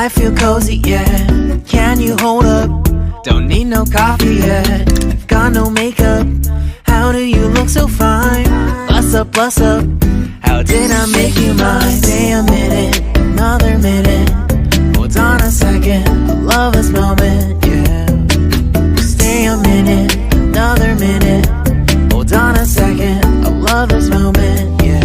I feel cozy, yeah. Can you hold up? Don't need no coffee yet. I've got no makeup. How do you look so fine? Bust up, bust up. How did I make you mine? Stay a minute, another minute. Hold on a second, I love this moment, yeah. Stay a minute, another minute. Hold on a second, I love this moment, yeah.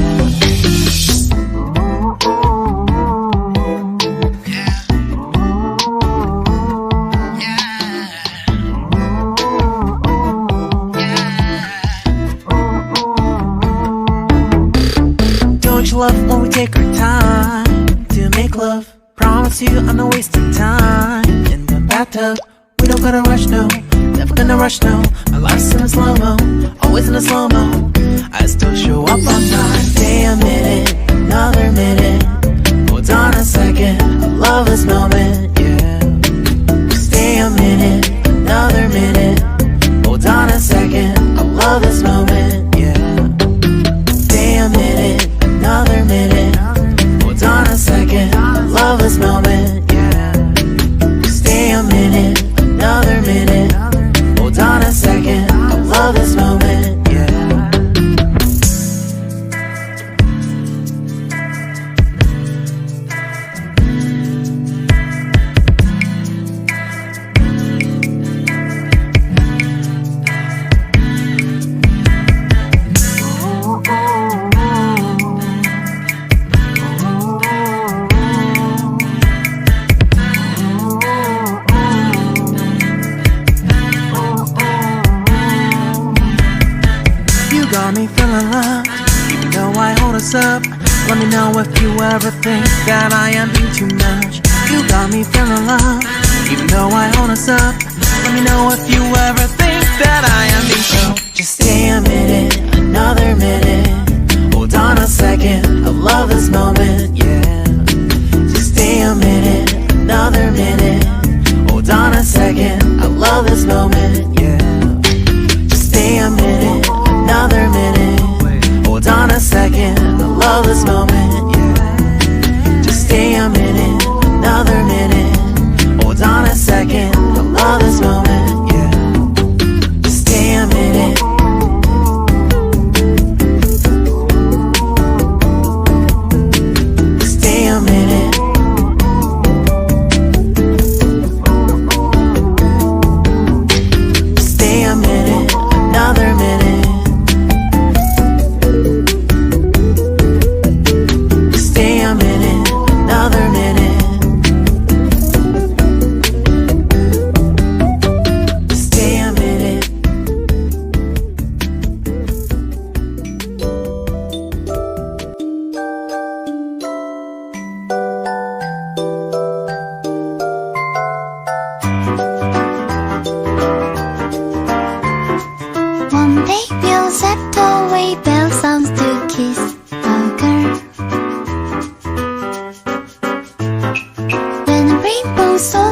Don't you love when we take our time to make love? Promise you I'm not wasting time in the bathtub. We don't gotta rush, no. Never gonna rush, no. My life's in a slow-mo, always in a slow-mo. I still show up on time. Stay a minute, another minute. Hold on a second, I love this moment, yeah. Stay a minute, another minute. Hold on a second, I love this moment, yeah. Stay a minute, another minute. Hold on a second, I love this moment, yeah. Stay a minute, another minute. Hold on a second, I love this moment, yeah. Got me feeling loved, even though I hold us up. Let me know if you ever think that I am being too much. You got me feeling loved, even though I hold us up. Let me know if you ever think that I am being so. Just stay a minute, another minute. Hold on a second, I love this moment, yeah. Just stay a minute, another minute. Hold on a second, I love this moment, yeah. Just stay a minute, another minute. Hold on a second, I love this moment, yeah. Just stay a minute, another minute. Hold on a second, I love this moment, yeah. Just stay a minute. Stay a minute. Stay a minute, another minute. One day we'll set away bell sounds to kiss a girl. When the rainbow so